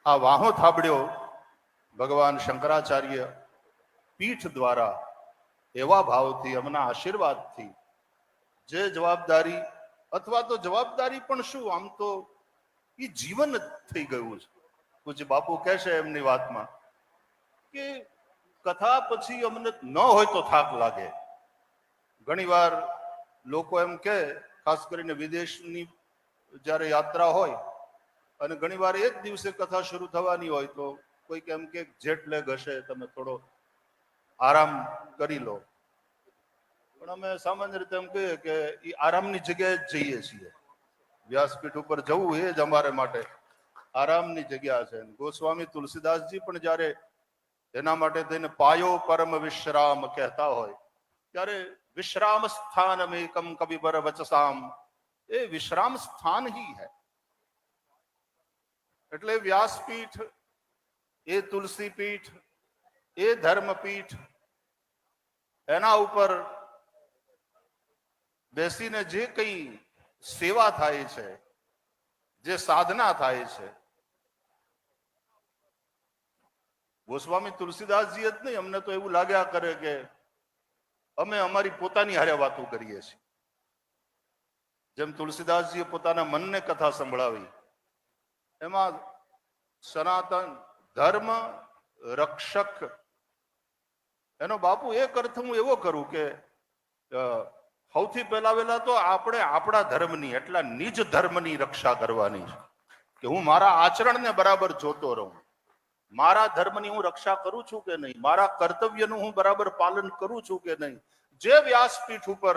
આ વાહો થાબડ્યો ભગવાન શંકરાચાર્ય પીઠ દ્વારા એવા ભાવથી, એમના આશીર્વાદથી જે જવાબદારી, અથવા તો જવાબદારી પણ શું, આમ તો એ જીવન થઈ ગયું છે. પૂજ્ય બાપુ કહે છે એમની વાતમાં કે કથા પછી અમને ન હોય તો થાક લાગે. ઘણીવાર લોકો એમ કે, ખાસ કરીને વિદેશની જ્યારે યાત્રા હોય અને ઘણીવાર એક દિવસે કથા શરૂ થવાની હોય તો કોઈક એમ કે જેટ લેગ હશે, તમે થોડો આરામ કરી લો. પણ અમે સામાન્ય રીતે એમ કહીએ કે એ આરામની જગ્યાએ જ જઈએ છીએ. વ્યાસપીઠ ઉપર જવું એ જ અમારે માટે આરામની જગ્યા છે. ગોસ્વામી તુલસીદાસજી પણ જ્યારે એના માટે થઈને પાયો પરમ વિશ્રામ કહેતા હોય, ત્યારે વિશ્રામ સ્થાન એકમ કવિબર વચસામ, એ વિશ્રામ સ્થાન ही है. એટલે વ્યાસપીઠ, એ તુલસી પીઠ, એ ધર્મપીઠ, એના ઉપર બેસીને જે કઈ સેવા થાય છે, જે સાધના થાય છે, ગોસ્વામી તુલસીદાસજી જ નહીં, અમને તો એવું લાગ્યા કરે કે અમે અમારી પોતાની હારે વાતો કરીએ છીએ. જેમ તુલસીદાસજીએ પોતાના મનને કથા સંભળાવી, એમાં સનાતન ધર્મ રક્ષક, એનો બાપુ એક અર્થ હું એવો કરું કે સૌથી પહેલા તો આપણે આપણા ધર્મની, એટલા નિજ ધર્મની રક્ષા કરવાની છે કે હું મારા આચરણને બરાબર જોતો રહું. મારા ધર્મની હું રક્ષા કરું છું કે નહીં, મારા કર્તવ્યનું હું બરાબર પાલન કરું છું કે નહીં. જે વ્યાસપીઠ ઉપર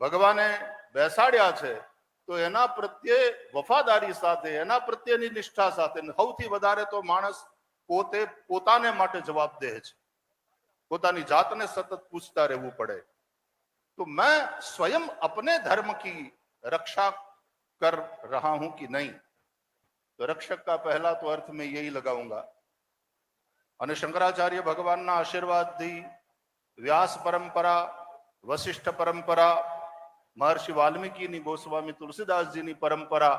ભગવાને બેસાડ્યા છે તો એના પ્રત્યે વફાદારી સાથે, એના પ્રત્યેની નિષ્ઠા સાથે, સૌથી વધારે તો માણસ પોતે પોતાને માટે જવાબદેહ છે. પોતાની જાતને સતત પૂછતા રહેવું પડે. तो मैं स्वयं अपने धर्म की रक्षा कर रहा हूं कि नहीं. तो रक्षक का पहला तो अर्थ मैं यही लगाऊंगा. અને શંકરાચાર્ય ભગવાનના આશીર્વાદથી વ્યાસ પરંપરા, વશિષ્ઠ પરંપરા, મહર્ષિ વાલ્મીકીની, ગોસ્વામી તુલસીદાસજીની પરંપરા,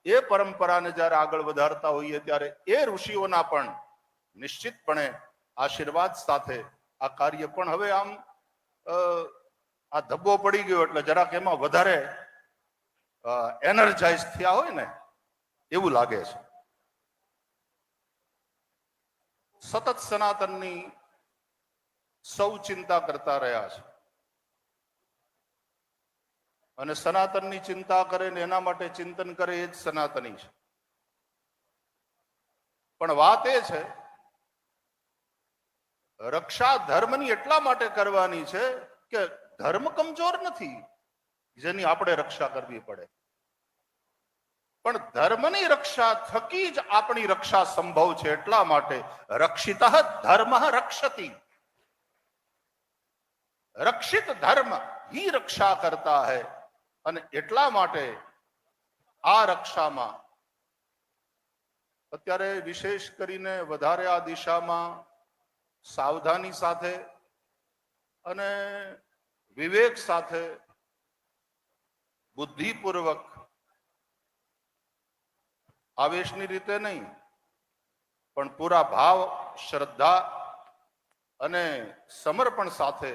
એ પરંપરાને જ્યારે આગળ વધારતા હોઈએ ત્યારે એ ઋષિઓના પણ નિશ્ચિતપણે આશીર્વાદ સાથે આ કાર્ય પણ હવે આમ આ ધબ્બો પડી ગયો એટલે જરાક એમાં વધારે એનર્જાઇઝ થયા હોય ને એવું લાગે છે. સતત સનાતનની સૌ ચિંતા કરતા રહ્યા છે અને સનાતનની ચિંતા કરે ને એના માટે ચિંતન કરે એ જ સનાતની છે. પણ વાત એ છે, રક્ષા ધર્મની એટલા માટે કરવાની છે કે ધર્મ કમજોર નથી જેની આપણે રક્ષા કરવી પડે, પણ ધર્મની રક્ષા થકી જ આપણી રક્ષા સંભવ છે. એટલા માટે રક્ષિત ધર્મ રક્ષતી, રક્ષિત ધર્મ ही રક્ષા કરતા है. અને એટલા માટે આ રક્ષામાં અત્યારે વિશેષ કરીને વધારે આ દિશામાં સાવધાની સાથે અને વિવેક સાથે, બુદ્ધિપૂર્વક, આવેશની રીતે નહીં પણ પૂરા ભાવ, શ્રદ્ધા અને સમર્પણ સાથે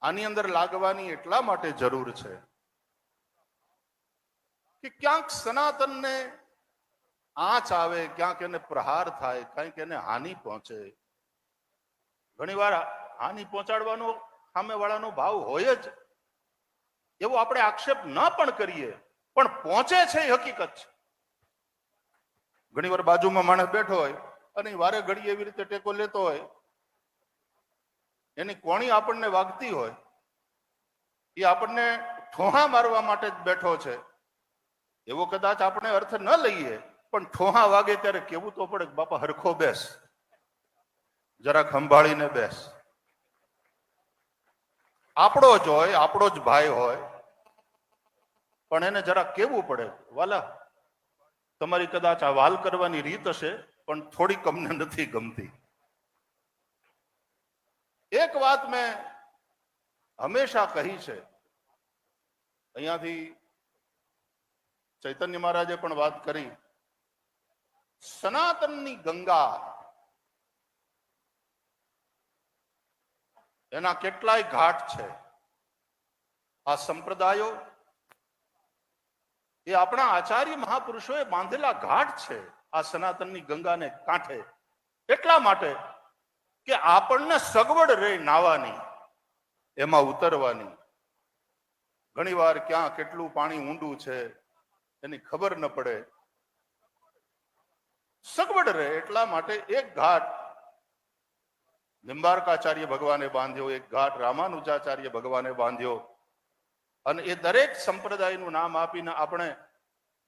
આની અંદર લાગવાની એટલા માટે જરૂર છે કે ક્યાંક સનાતનને આંચ આવે, ક્યાંક એને પ્રહાર થાય, ક્યાંક એને હાનિ પહોંચે. ઘણીવાર હાનિ પહોંચાડવાનો સામેવાળાનો ભાવ હોય જ, એવો આપણે આક્ષેપ ન પણ કરીએ, પણ પહોંચે છે એ હકીકત છે. ઘણીવાર બાજુમાં માણસ બેઠો હોય અને વારે ઘડી એવી રીતે ટેકો લેતો હોય, એની કોણી આપણને વાગતી હોય, એ આપણને ઠોહા મારવા માટે જ બેઠો છે એવો કદાચ આપણે અર્થ ન લઈએ, પણ ઠોહા વાગે ત્યારે કેવું તો પડે કે બાપા હરખો બેસ, જરાક સંભાળીને બેસ. આપણો જ હોય, આપણો જ ભાઈ હોય, પણ એને જરાક કેવું પડે, વાલા તમારી કદાચ આ વાલ કરવાની રીત હશે પણ થોડીક અમને નથી ગમતી. એક વાત મેં હંમેશા કહી છે, અહીંયાથી ચૈતન્ય મહારાજે પણ વાત કરી સનાતનની ગંગા, એના કેટલાય ઘાટ છે. આ સંપ્રદાયો એ આપણા આચાર્ય મહાપુરુષોએ બાંધેલા ઘાટ છે આ સનાતનની ગંગાને કાંઠે. એટલા માટે કે આપણને સગવડ રહે નાવાની, એમાં ઉતરવાની. ઘણીવાર ક્યાં કેટલું પાણી ઊંડું છે એની ખબર ન પડે. સગવડ રહે એટલા માટે એક ઘાટ નિંબાર્કાચાર્ય ભગવાને બાંધ્યો, એક ઘાટ રામાનુજાચાર્ય ભગવાને બાંધ્યો. અને એ દરેક સંપ્રદાયનું નામ આપીને આપણે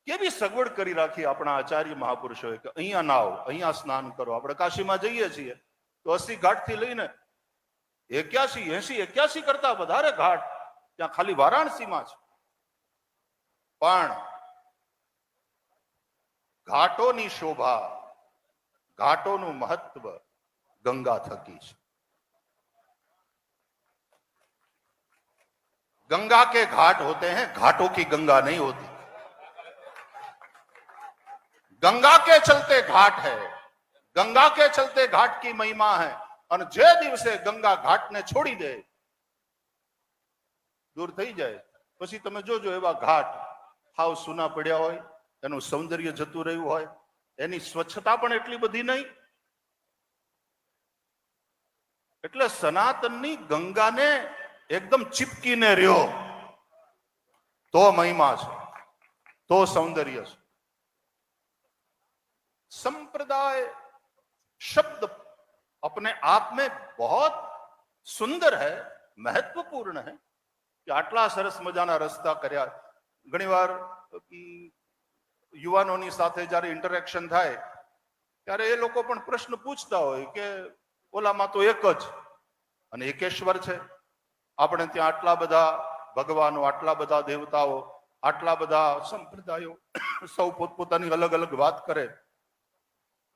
કેવી સગવડ કરી રાખી આપણા આચાર્ય મહાપુરુષોએ કે અહીંયા નાવ, અહીંયા સ્નાન કરો. આપણે કાશીમાં જઈએ છીએ તો 80 ઘાટ થી લઈને 81 કરતા વધારે ઘાટ ત્યાં ખાલી વારાણસીમાં છે. પણ ઘાટોની શોભા, ઘાટોનું મહત્વ ગંગા થકી છે. गंगा के घाट होते हैं, घाटों की गंगा नहीं होती. गंगा के चलते घाट है, गंगा के चलते घाट की महिमा है. અને જે દિવસે ગંગા ઘાટને છોડી દે, દૂર થઈ જાય, પછી તમે જોજો એવા ઘાટ હાવ સૂના પડ્યા હોય, એનું સૌંદર્ય જતું રહ્યું હોય, એની સ્વચ્છતા પણ એટલી બધી નહીં. એટલે સનાતનની ગંગાને એકદમ ચીપકીને રહ્યો તો મહિમા છે, તો સૌંદર્ય છે. संप्रदाय शब्द अपने आप में बहुत सुंदर है, महत्वपूर्ण है कि આટલા સરસ મજાના રસ્તા કર્યા. ઘણીવાર યુવાનોની સાથે જ્યારે ઇન્ટરેક્શન થાય ત્યારે એ લોકો પણ પ્રશ્ન પૂછતા હોય કે ઓલામાં તો એક જ અને એકેશ્વર છે, આપણે ત્યાં આટલા બધા ભગવાનો, આટલા બધા દેવતાઓ, આટલા બધા સંપ્રદાયો, સૌ પોતપોતાની અલગ અલગ વાત કરે,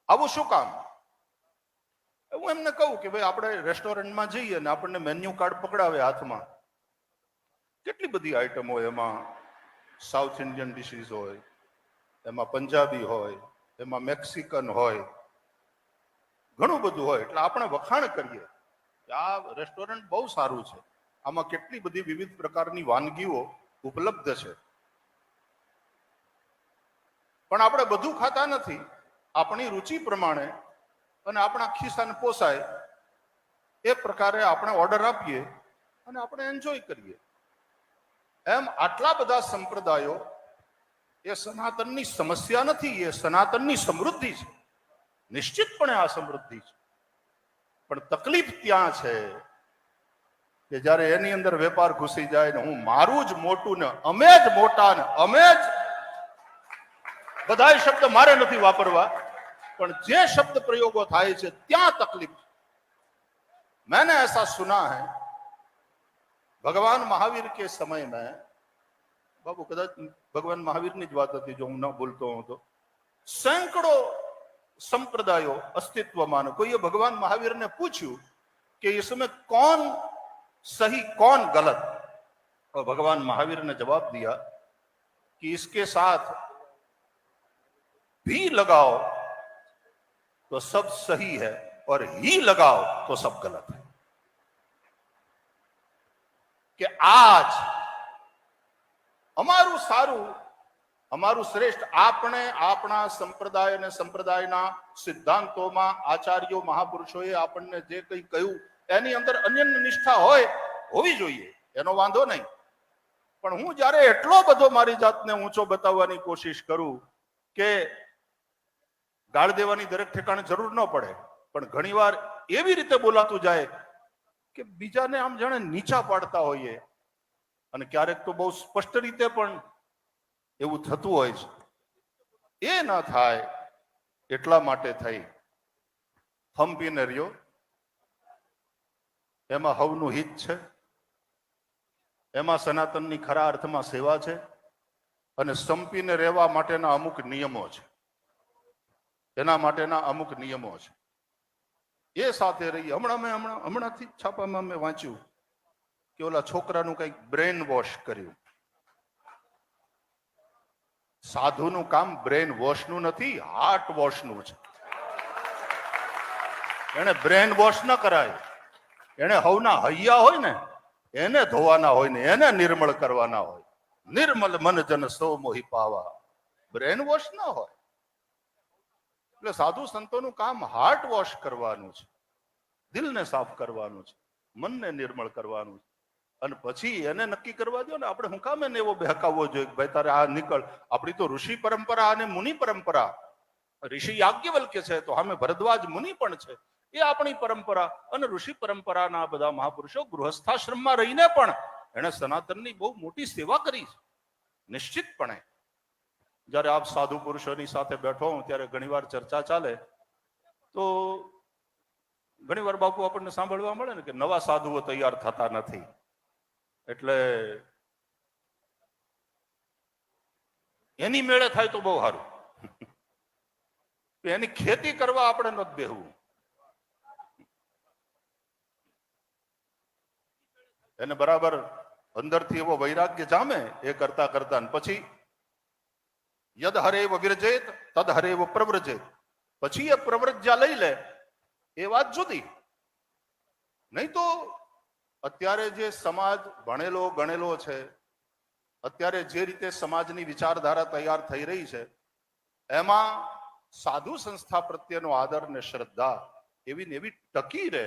આવું શું કામ? હું એમને કહું કે ભાઈ આપણે રેસ્ટોરન્ટમાં જઈએ ને આપણને મેન્યુ કાર્ડ પકડાવે હાથમાં, કેટલી બધી આઈટમ હોય. એમાં સાઉથ ઇન્ડિયન ડિશિસ હોય, એમાં પંજાબી હોય, એમાં મેક્સિકન હોય, ઘણું બધું હોય. એટલે આપણે વખાણ કરીએ કે આ રેસ્ટોરન્ટ બહુ સારું છે, આમાં કેટલી બધી વિવિધ પ્રકારની વાનગીઓ ઉપલબ્ધ છે. પણ આપણે બધું ખાતા નથી. આપણી રુચિ પ્રમાણે અને આપણા ખિસ્સાને પોસાય એ પ્રકારે આપણે ઓર્ડર આપીએ અને આપણે એન્જોય કરીએ. એમ આટલા બધા સંપ્રદાયો એ સનાતનની સમસ્યા નથી, એ સનાતનની સમૃદ્ધિ છે. નિશ્ચિતપણે આ સમૃદ્ધિ છે. પણ તકલીફ ત્યાં છે કે જ્યારે એની અંદર વેપાર ઘૂસી જાય ને હું મારું જ મોટું ને અમે જ મોટા ને અમે જ, બધા શબ્દ મારે નથી વાપરવા, પણ જે શબ્દ પ્રયોગો થાય છે ત્યાં તકલીફ. मैंने ऐसा सुना है भगवान महावीर के समय में, बाबू कदाच भगवान महावीर ની જ વાત હતી જો હું ન બોલતો હું તો, સેંકડો संप्रदायों अस्तित्वमान. कोई भगवान महावीर ने पूछू कि इसमें कौन सही कौन गलत, और भगवान महावीर ने जवाब दिया कि इसके साथ भी लगाओ तो सब सही है और ही लगाओ तो सब गलत है. कि आज અમારું સારું, અમારું શ્રેષ્ઠ, આપણે આપણા સંપ્રદાય અને સંપ્રદાયના સિદ્ધાંતોમાં આચાર્યો મહાપુરુષોએ આપણને જે કંઈ કહ્યું એની અંદર અન્ય નિષ્ઠા હોવી જોઈએ, એનો વાંધો નહીં. પણ હું જ્યારે એટલો બધો મારી જાતને ઊંચો બતાવવાની કોશિશ કરું કે ગાળ દેવાની દરેક ઠેકાણે જરૂર ન પડે, પણ ઘણીવાર એવી રીતે બોલાતું જાય કે બીજાને આમ જાણે નીચા પાડતા હોઈએ, અને ક્યારેક તો બહુ સ્પષ્ટ રીતે પણ એવું થતું હોય છે. એ ન થાય એટલા માટે થઈ હંપીને રહ્યો, એમાં હવનું હિત છે, એમાં સનાતનની ખરા અર્થમાં સેવા છે, અને સંપીને રહેવા માટેના અમુક નિયમો છે, એના માટેના અમુક નિયમો છે. એ સાથે રહી. હમણાંથી છાપામાં મેં વાંચ્યું કે ઓલા છોકરાનું કંઈક બ્રેન વોશ કર્યું. સાધુનું કામ બ્રેન વોશનું નથી, હાર્ટ વોશનું છે. એને બ્રેન વોશ ન કરાય. એને હવના હૈયા હોય ને એને ધોવાના હોય ને એને નિર્મળ કરવાના હોય. નિર્મલ મન જન સો મોહી પાવા, બ્રેન વોશ ના હોય. એટલે સાધુ સંતોનું કામ હાર્ટ વોશ કરવાનું છે, દિલને સાફ કરવાનું છે, મનને નિર્મળ કરવાનું છે. અને પછી એને નક્કી કરવા દો ને. આપણે હું કામ એને એવો બહેકાવવો જોઈએ કે ભાઈ તારે આ નીકળ. આપણી તો ઋષિ પરંપરા અને મુનિ પરંપરા. ઋષિ યાજ્ઞવલ્ક્ય છે તો સામે ભરદ્વાજ મુનિ પણ છે. એ આપણી પરંપરા અને ઋષિ પરંપરાના બધા મહાપુરુષો ગૃહસ્થાશ્રમમાં રહીને પણ એને સનાતનની બહુ મોટી સેવા કરી છે. નિશ્ચિતપણે જયારે આપ સાધુ પુરુષોની સાથે બેઠો હું ત્યારે ઘણીવાર ચર્ચા ચાલે તો ઘણીવાર બાપુ આપણને સાંભળવા મળે ને કે નવા સાધુઓ તૈયાર થતા નથી, એટલે એની મેળે થાય તો બહુ સારું. એની ખેતી કરવા આપણે નથી બેહવું. એને બરાબર અંદરથી એવો વૈરાગ્ય જામે એ કરતા કરતા પછી યદ હરેવ વિરજેત તદ હરેવ પ્રવ્રજેત. પછી એ પ્રવ્રજ્યા લઈ લે એ વાત જુદી. નહીં તો અત્યારે જે સમાજ ભણેલો ગણેલો છે, અત્યારે જે રીતે સમાજની વિચારધારા તૈયાર થઈ રહી છે, એમાં સાધુ સંસ્થા પ્રત્યેનો આદર ને શ્રદ્ધા એવી ને એવી ટકી રહે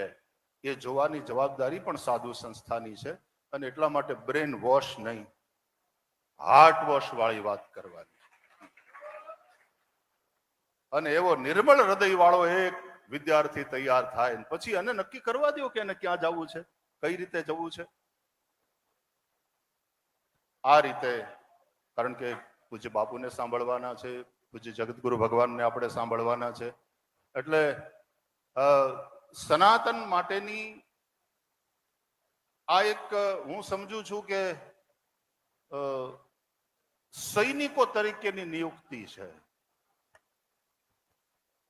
એ જોવાની જવાબદારી પણ સાધુ સંસ્થાની છે. અને એટલા માટે બ્રેન વોશ નહીં, હાર્ટ વોશ વાળી વાત કરવાની. અને એવો નિર્મળ હૃદય વાળો એક વિદ્યાર્થી તૈયાર થાય પછી એને નક્કી કરવા દો કે એને ક્યાં જવું છે, કઈ રીતે જવું છે. આ રીતે, કારણ કે પૂજ્ય બાપુને સાંભળવાના છે, પૂજ્ય જગતગુરુ ભગવાનને આપણે સાંભળવાના છે. એટલે સનાતન માટેની આ એક હું સમજુ છું કે સૈનિકો તરીકેની નિયુક્તિ છે.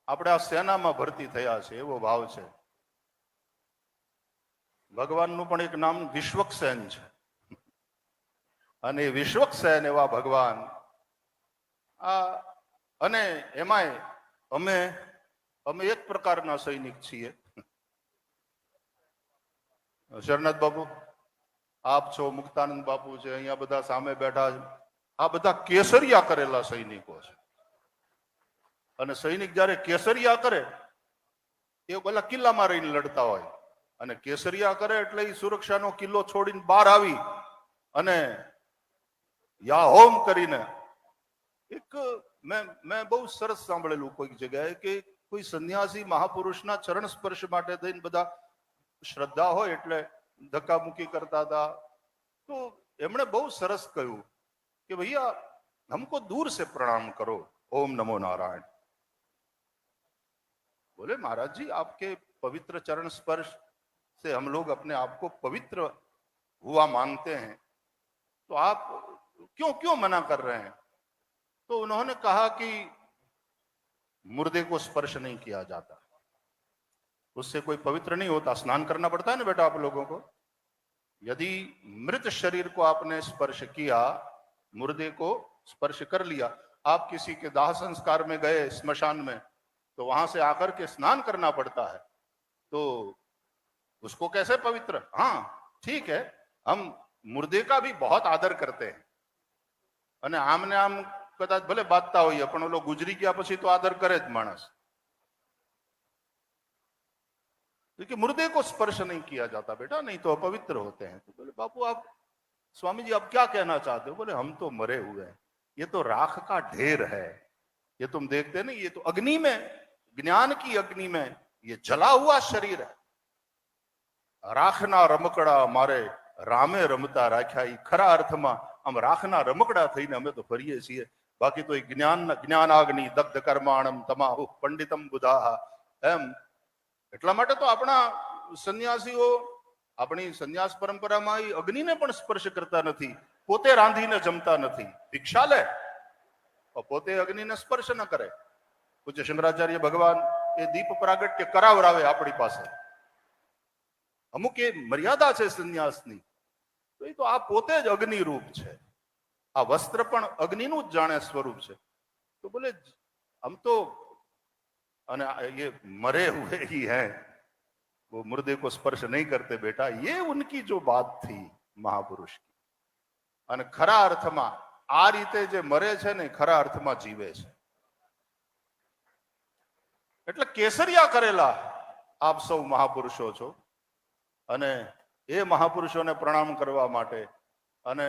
આપણે આ સેનામાં ભરતી થયા છે એવો ભાવ છે. ભગવાનનું પણ એક નામ વિશ્વક્સેન છે. અને વિશ્વક્સેન એવા ભગવાન અને એમાંય અમે એક પ્રકારના સૈનિક છીએ. શરણાથ બાપુ આપ છો, મુક્તાનંદ બાપુ છે, અહીંયા બધા સામે બેઠા છે. આ બધા કેસરિયા કરેલા સૈનિકો છે. અને સૈનિક જયારે કેસરિયા કરે એ પેલા કિલ્લામાં રહીને લડતા હોય, અને કેસરિયા કરે એટલે એ સુરક્ષાનો કિલ્લો છોડીને બહાર આવી અને યા હોમ કરીને એક મેં બહુ સરસ સાંભળેલું કોઈક જગ્યાએ કે કોઈ સંન્યાસી મહાપુરુષના ચરણ સ્પર્શ માટે થઈને બધા શ્રદ્ધા હોય એટલે ધક્કામુક્કી કરતા હતા. તો એમણે બહુ સરસ કહ્યું કે ભૈયા हमको दूर से प्रणाम करो, ओम नमो नारायण. बोले महाराज जी आपके पवित्र चरण स्पर्श से हम लोग अपने आप को पवित्र हुआ मानते हैं, तो आप क्यों मना कर रहे हैं. तो उन्होंने कहा कि मुर्दे को स्पर्श नहीं किया जाता, उससे कोई पवित्र नहीं होता. स्नान करना पड़ता है ना बेटा आप लोगों को. यदि मृत शरीर को आपने स्पर्श किया, मुर्दे को स्पर्श कर लिया, आप किसी के दाह संस्कार में गए स्मशान में, तो वहां से आकर के स्नान करना पड़ता है, तो उसको कैसे पवित्र. हाँ ठीक है, हम मुर्दे का भी बहुत आदर करते हैं. અને આમને આમ કદાચ ભલે બાંધતા હોઈએ પણ ઓલો ગુજરી ગયા પછી તો આદર કરે જ માણસ. क्योंकि मुर्दे को स्पर्श नहीं किया जाता बेटा, नहीं तो अपवित्र होते हैं. तो बोले बापू आप, स्वामी जी आप क्या कहना चाहते हो. बोले हम तो मरे हुए हैं, ये तो राख का ढेर है, ये तुम देखते नहीं, ये तो अग्नि में, ज्ञान की अग्नि में ये जला हुआ शरीर है. રાખના રમકડા મારે રામે રમતા રાખ્યા. એ ખરા અર્થમાં આમ રાખના રમકડા થઈને અમે તો ફરીએ છીએ. બાકી તો એ જ્ઞાનાગ્નિ દગ્ધ કર્માણમ તમાહુ પંડિતમ બુધાહ. એમ એટલા માટે તો આપણા સંન્યાસીઓ આપણી સંન્યાસ પરંપરામાં એ અગ્નિને પણ સ્પર્શ કરતા નથી. પોતે રાંધીને જમતા નથી, ભિક્ષા લે, પોતે અગ્નિને સ્પર્શ ન કરે. પૂજ્ય શંકરાચાર્ય ભગવાન એ દીપ પ્રાગટ્ય કરાવરાવે આપણી પાસે. અમુક એ મર્યાદા છે સંન્યાસની. તો એ તો આ પોતે જ અગ્નિ રૂપ છે. આ વસ્ત્ર પણ અગ્નિનું જ જાણે સ્વરૂપ છે. તો બોલે हम तो અને ये मरे हुए ही हैं, वो मुर्दे को स्पर्श नहीं करते बेटा, ये उनकी जो बात थी महापुरुष की. અને ખરા અર્થમાં આ રીતે જે મરે છે ને ખરા અર્થમાં જીવે છે. એટલે કેસરિયા કરેલા આપ સૌ મહાપુરુષો છો અને એ મહાપુરુષોને પ્રણામ કરવા માટે અને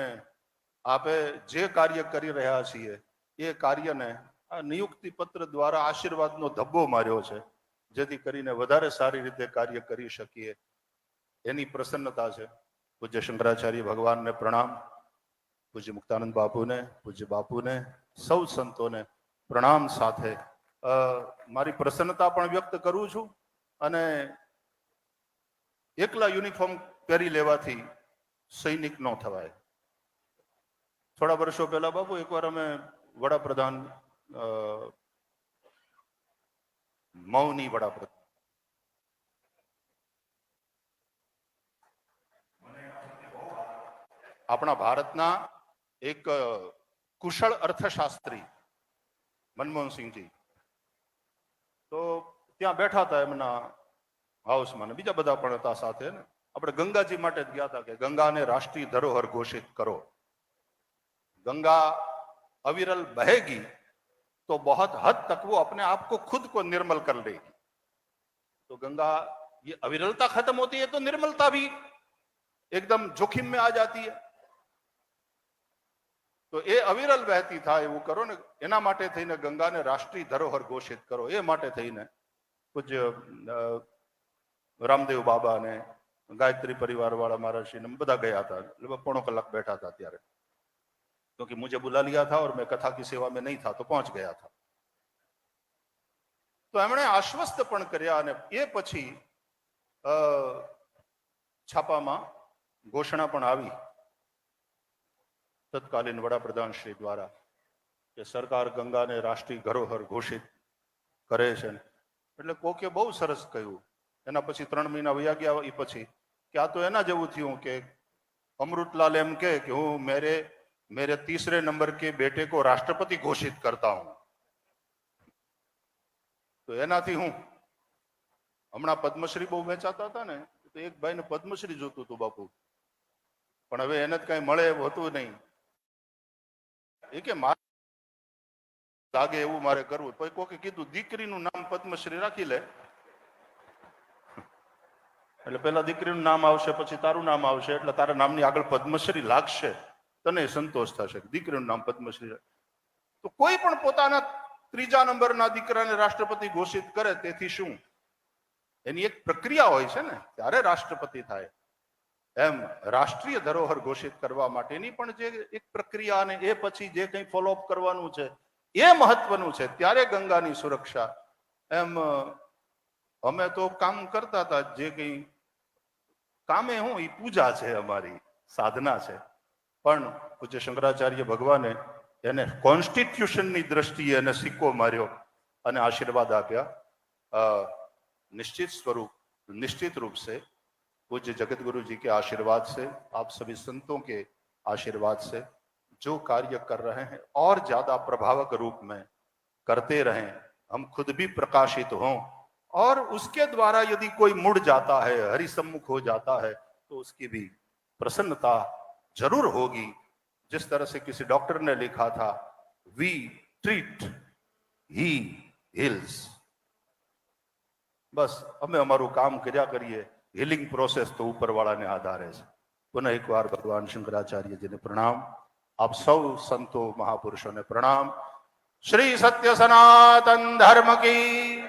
આપે જે કાર્ય કરી રહ્યા છીએ એ કાર્યને આ નિયુક્તિ પત્ર દ્વારા આશીર્વાદનો ધબ્બો માર્યો છે, જેથી કરીને વધારે સારી રીતે કાર્ય કરી શકીએ એની પ્રસન્નતા છે. પૂજ્ય શંકરાચાર્ય ભગવાનને પ્રણામ, પૂજ્ય મુક્તાનંદ બાપુને, પૂજ્ય બાપુને, સૌ સંતોને પ્રણામ સાથે મારી પ્રસન્નતા પણ વ્યક્ત કરું છું. અને એકલા યુનિફોર્મ પહેરી લેવાથી સૈનિક ન થવાય. થોડા વર્ષો પહેલા બાપુ એકવાર અમે વડાપ્રધાન મૌની વડાપ્રધાન આપણા ભારતના એક કુશળ અર્થશાસ્ત્રી મનમોહનસિંહજી તો ત્યાં બેઠા હતા એમના હાઉસમાં, બીજા બધા પણ હતા સાથે. ને આપણે ગંગાજી માટે જ ગયા હતા કે ગંગાને રાષ્ટ્રીય ધરોહર ઘોષિત કરો. गंगा अविरल बहेगी तो बहुत हद तक वो अपने आप को खुद को निर्मल कर लेगी. तो गंगा ये अविरलता खत्म होती है तो निर्मलता भी एकदम जोखिम में आ जाती है. तो એ અવિરલ વહેતી થાય એવું કરો ને, એના માટે થઈને ગંગાને રાષ્ટ્રીય ધરોહર ઘોષિત કરો. એ માટે થઈને પૂજ્ય રામદેવ બાબા ને ગાયત્રી પરિવાર વાળા મહારાજશ્રી ને બધા ગયા હતા. લગભગ પોણો કલાક બેઠા હતા ત્યારે, क्योंकि मुझे बुला लिया था और मैं कथा की सेवा में नहीं था तो पहुंच गया था. तो એમણે આશ્વસ્ત પણ કર્યા અને એ પછી છાપામાં ઘોષણા પણ આવી તત્કાલીન વડાપ્રધાન શ્રી દ્વારા કે સરકાર ગંગાને રાષ્ટ્રીય ધરોહર ઘોષિત કરે છે. એટલે કોકે બહુ સરસ કહ્યું. એના પછી 3 મહિના વયા ગયા એ પછી કે આ તો એના જેવું થયું કે અમૃતલાલ એમ કે હું मेरे तीसरे नंबर के बेटे को राष्ट्रपति घोषित करता हूं. तो એનાથી હું હમણાં પદ્મશ્રી બહુ વેચાતા હતા ને, તો એક ભાઈને પદ્મશ્રી જોતું હતું બાપુ, પણ હવે એને જ કઈ મળે એવું હતું નહીં. એ કે મારે લાગે એવું મારે કરવું. પછી કોકે કીધું દીકરીનું નામ પદ્મશ્રી રાખી લે, એટલે પેલા દીકરીનું નામ આવશે પછી તારું નામ આવશે, એટલે તારા નામની આગળ પદ્મશ્રી લાગશે, તને સંતોષ થશે. દીકરીનું નામ પદ્મશ્રી. તો કોઈ પણ પોતાના 3જા નંબરના દીકરાને રાષ્ટ્રપતિ ઘોષિત કરે તેથી શું, એની એક પ્રક્રિયા હોય છે ને, ત્યારે રાષ્ટ્રપતિ થાય. એમ રાષ્ટ્રીય ધરોહર ઘોષિત કરવા માટેની પણ જે એક પ્રક્રિયા અને એ પછી જે કંઈ ફોલોઅપ કરવાનું છે એ મહત્વનું છે. ત્યારે ગંગાની સુરક્ષા. એમ અમે તો કામ કરતા હતા, જે કંઈ કામે હું એ પૂજા છે, અમારી સાધના છે. પણ પૂજ્ય શંકરાચાર્ય ભગવાને એને કોન્સ્ટિટ્યુશનની દ્રષ્ટિએ એને સિક્કો માર્યો અને આશીર્વાદ આપ્યા. निश्चित रूप से पूज्य जगत गुरु जी के आशीर्वाद से, आप सभी संतों के आशीर्वाद से जो कार्य कर रहे हैं और ज्यादा प्रभावक रूप में करते रहें, हम खुद भी प्रकाशित हों और उसके द्वारा यदि कोई मुड़ जाता है, हरिसम्मुख हो जाता है, तो उसकी भी प्रसन्नता जरूर होगी. जिस तरह से किसी डॉक्टर ने लिखा था, वी ट्रीट ही हील्स. बस અમે અમારું કામ કર્યા કરીએ, હિલિંગ પ્રોસેસ તો ઉપરવાળાને આધારે છે. પુનઃ એકવાર ભગવાન શંકરાચાર્યજીને પ્રણામ, આપ સૌ સંતો મહાપુરુષોને પ્રણામ. શ્રી સત્ય સનાતન ધર્મ કી